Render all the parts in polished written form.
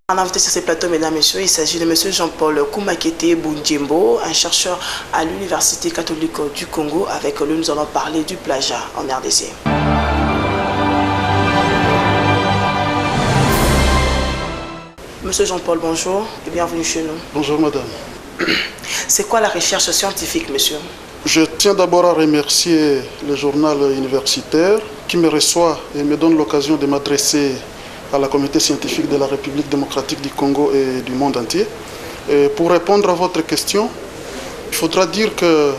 En invité sur ces plateaux, mesdames et messieurs, il s'agit de M. Jean-Paul Koumakete Boundjembo, un chercheur à l'Université catholique du Congo. Avec lui, nous allons parler du plagiat en RDC. Monsieur Jean-Paul, bonjour et bienvenue chez nous. Bonjour madame. C'est quoi la recherche scientifique, monsieur? Je tiens d'abord à remercier le journal universitaire qui me reçoit et me donne l'occasion de m'adresser à la communauté scientifique de la République démocratique du Congo et du monde entier. Et pour répondre à votre question, il faudra dire que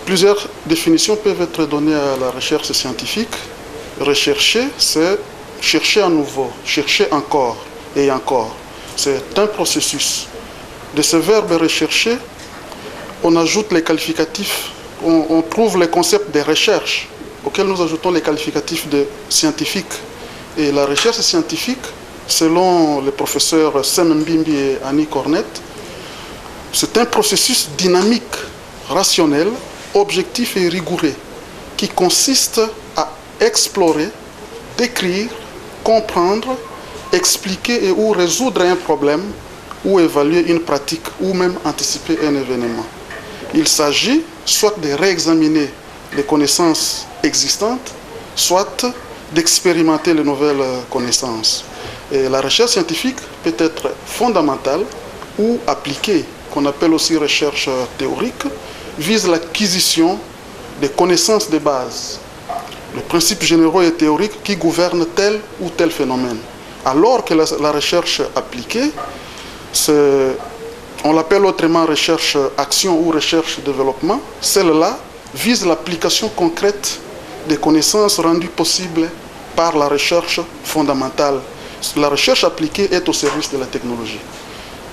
plusieurs définitions peuvent être données à la recherche scientifique. Rechercher, c'est chercher à nouveau, chercher encore et encore. C'est un processus. De ce verbe rechercher, on ajoute les qualificatifs, on trouve les concepts de recherche auxquels nous ajoutons les qualificatifs de scientifique. Et la recherche scientifique, selon les professeurs Sam Mbimbi et Annie Cornette, c'est un processus dynamique, rationnel, objectif et rigoureux qui consiste à explorer, décrire, comprendre, expliquer et ou résoudre un problème ou évaluer une pratique ou même anticiper un événement. Il s'agit soit de réexaminer les connaissances existantes, soit d'expérimenter les nouvelles connaissances. Et la recherche scientifique peut être fondamentale ou appliquée, qu'on appelle aussi recherche théorique, vise l'acquisition des connaissances de base, les principes généraux et théoriques qui gouvernent tel ou tel phénomène. Alors que la recherche appliquée, on l'appelle autrement recherche action ou recherche développement, celle-là vise l'application concrète des connaissances rendues possibles par la recherche fondamentale. La recherche appliquée est au service de la technologie.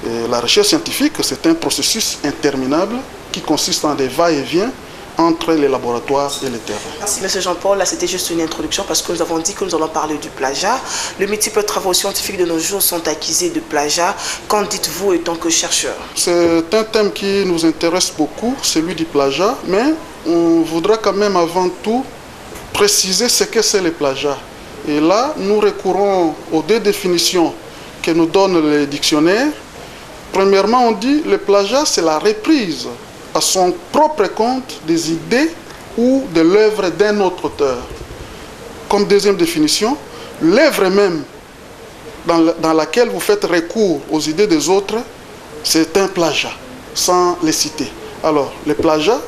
Et la recherche scientifique, c'est un processus interminable qui consiste en des va-et-vient entre les laboratoires et les terrains. Merci M. Jean-Paul. Là, c'était juste une introduction parce que nous avons dit que nous allons parler du plagiat. Les multiples travaux scientifiques de nos jours sont accusés de plagiat. Qu'en dites-vous en tant que chercheur? C'est un thème qui nous intéresse beaucoup, celui du plagiat, mais on voudra quand même avant tout préciser ce que c'est le plagiat. Et là, nous recourons aux deux définitions que nous donnent les dictionnaires. Premièrement, on dit que le plagiat, c'est la reprise à son propre compte des idées ou de l'œuvre d'un autre auteur. Comme deuxième définition, l'œuvre même dans laquelle vous faites recours aux idées des autres, c'est un plagiat, sans les citer. Alors, le plagiat,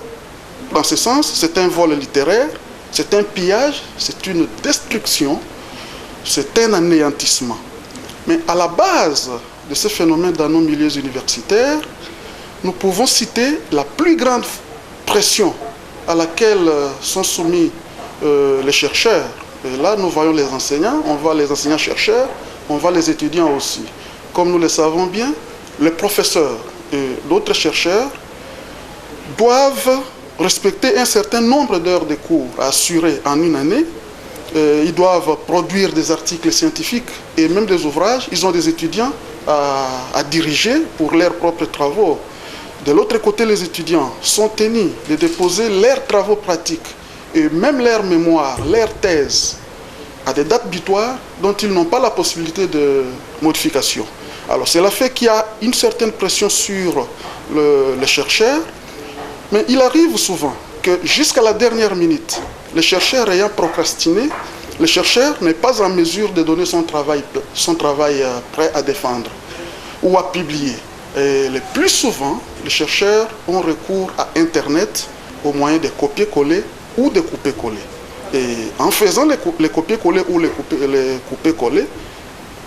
dans ce sens, c'est un vol littéraire, c'est un pillage, c'est une destruction, c'est un anéantissement. Mais à la base de ce phénomène dans nos milieux universitaires, nous pouvons citer la plus grande pression à laquelle sont soumis les chercheurs. Et là, nous voyons les enseignants, on voit les enseignants-chercheurs, on voit les étudiants aussi. Comme nous le savons bien, les professeurs et d'autres chercheurs doivent respecter un certain nombre d'heures de cours à assurer en une année. Ils doivent produire des articles scientifiques et même des ouvrages. Ils ont des étudiants à diriger pour leurs propres travaux. De l'autre côté, les étudiants sont tenus de déposer leurs travaux pratiques et même leurs mémoires, leurs thèses à des dates butoirs dont ils n'ont pas la possibilité de modification. Alors cela fait qu'il y a une certaine pression sur les chercheurs, mais il arrive souvent que jusqu'à la dernière minute, le chercheur ayant procrastiné, le chercheur n'est pas en mesure de donner son travail prêt à défendre ou à publier. Et le plus souvent, les chercheurs ont recours à Internet au moyen de copier-coller ou de couper-coller. Et en faisant les copier-coller ou les couper-coller,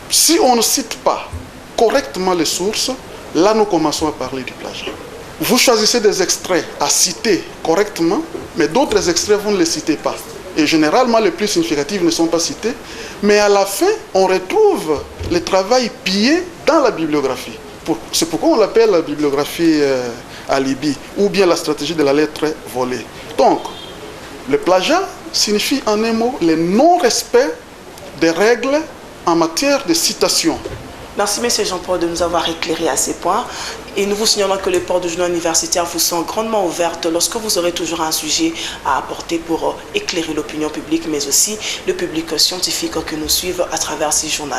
si on ne cite pas correctement les sources, là nous commençons à parler du plagiat. Vous choisissez des extraits à citer correctement, mais d'autres extraits, vous ne les citez pas. Et généralement, les plus significatifs ne sont pas cités, mais à la fin, on retrouve le travail pillé dans la bibliographie. C'est pourquoi on l'appelle la bibliographie alibi, ou bien la stratégie de la lettre volée. Donc, le plagiat signifie en un mot le non-respect des règles en matière de citation. Merci, M. Jean-Paul, de nous avoir éclairé à ces points. Et nous vous signalons que les portes du journal universitaire vous sont grandement ouvertes lorsque vous aurez toujours un sujet à apporter pour éclairer l'opinion publique, mais aussi le public scientifique que nous suivent à travers ces journaux.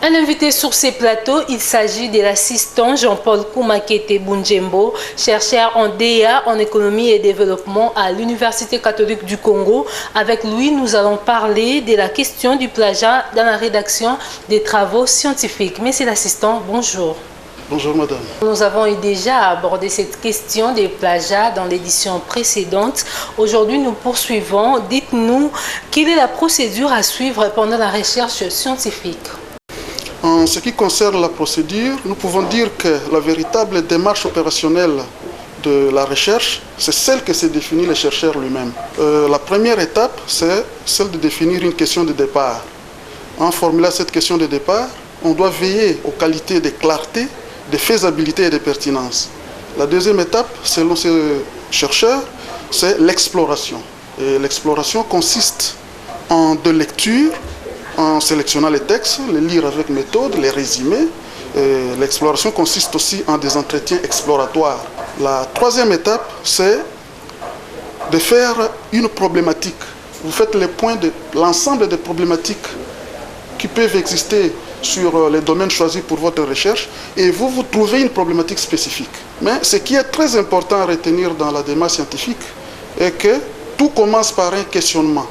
Un invité sur ces plateaux, il s'agit de l'assistant Jean-Paul Koumakete Bunjembo, chercheur en DEA en économie et développement à l'Université catholique du Congo. Avec lui, nous allons parler de la question du plagiat dans la rédaction des travaux scientifiques. Monsieur l'assistant, bonjour. Bonjour madame. Nous avons déjà abordé cette question des plagiats dans l'édition précédente. Aujourd'hui, nous poursuivons. Dites-nous, quelle est la procédure à suivre pendant la recherche scientifique? En ce qui concerne la procédure, nous pouvons dire que la véritable démarche opérationnelle de la recherche, c'est celle que s'est définie le chercheur lui-même. La première étape, c'est celle de définir une question de départ. En formulant cette question de départ, on doit veiller aux qualités de clarté, de faisabilité et de pertinence. La deuxième étape, selon ce chercheur, c'est l'exploration. Et l'exploration consiste en deux lectures, en sélectionnant les textes, les lire avec méthode, les résumer. L'exploration consiste aussi en des entretiens exploratoires. La troisième étape, c'est de faire une problématique. Vous faites le point de l'ensemble des problématiques qui peuvent exister sur les domaines choisis pour votre recherche et vous trouvez une problématique spécifique. Mais ce qui est très important à retenir dans la démarche scientifique est que tout commence par un questionnement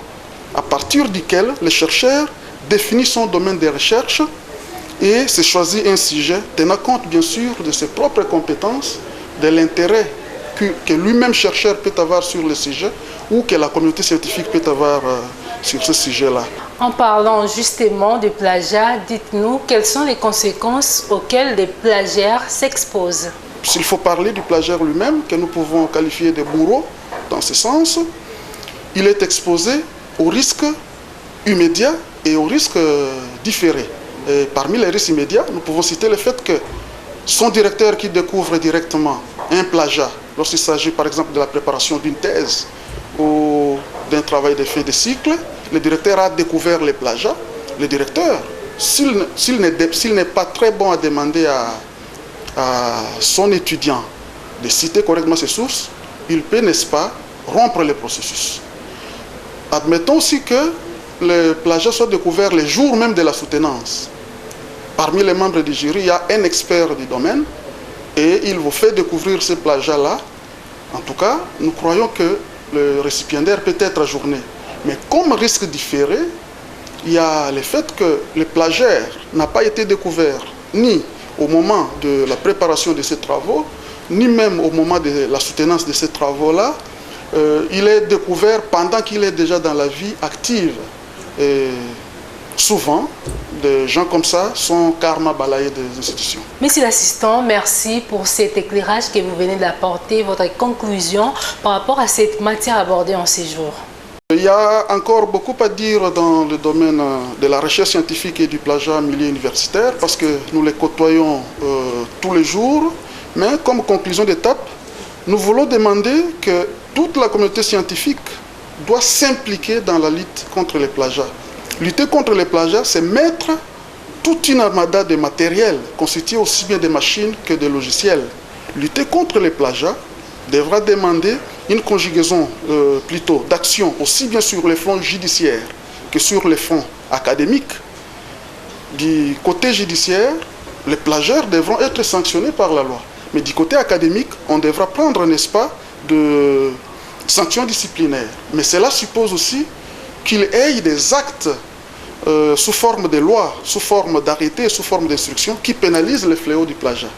à partir duquel le chercheur définit son domaine de recherche et se choisit un sujet tenant compte bien sûr de ses propres compétences, de l'intérêt que lui-même chercheur peut avoir sur le sujet ou que la communauté scientifique peut avoir sur ce sujet-là. En parlant justement de plagiat, dites-nous quelles sont les conséquences auxquelles les plagiaires s'exposent. S'il faut parler du plagiaire lui-même, que nous pouvons qualifier de bourreau, dans ce sens, il est exposé au risque immédiat et au risque différé. Et parmi les risques immédiats, nous pouvons citer le fait que son directeur qui découvre directement un plagiat, lorsqu'il s'agit par exemple de la préparation d'une thèse ou d'un travail de fin de cycle, le directeur a découvert les plagiats. Le directeur, s'il n'est pas très bon à demander à son étudiant de citer correctement ses sources, il peut, n'est-ce pas, rompre le processus. Admettons aussi que le plagiat soit découvert le jour même de la soutenance. Parmi les membres du jury, il y a un expert du domaine et il vous fait découvrir ce plagiat-là. En tout cas, nous croyons que le récipiendaire peut être ajourné. Mais comme risque différé, il y a le fait que le plagiaire n'a pas été découvert ni au moment de la préparation de ces travaux, ni même au moment de la soutenance de ces travaux-là. Il est découvert pendant qu'il est déjà dans la vie active. Et souvent, des gens comme ça sont karma balayés des institutions. Monsieur l'assistant, merci pour cet éclairage que vous venez d'apporter, votre conclusion par rapport à cette matière abordée en ces jours. Il y a encore beaucoup à dire dans le domaine de la recherche scientifique et du plagiat en milieu universitaire parce que nous les côtoyons tous les jours. Mais comme conclusion d'étape, nous voulons demander que toute la communauté scientifique doit s'impliquer dans la lutte contre les plagiats. Lutter contre les plagiats, c'est mettre toute une armada de matériel constitué aussi bien de machines que de logiciels. Lutter contre les plagiats devra demander une conjugaison plutôt d'action aussi bien sur les fronts judiciaires que sur les fronts académiques. Du côté judiciaire, les plagiaires devront être sanctionnés par la loi. Mais du côté académique, on devra prendre, n'est-ce pas, de sanctions disciplinaires. Mais cela suppose aussi qu'il y ait des actes sous forme de loi, sous forme d'arrêté, sous forme d'instruction qui pénalisent le fléau du plagiat.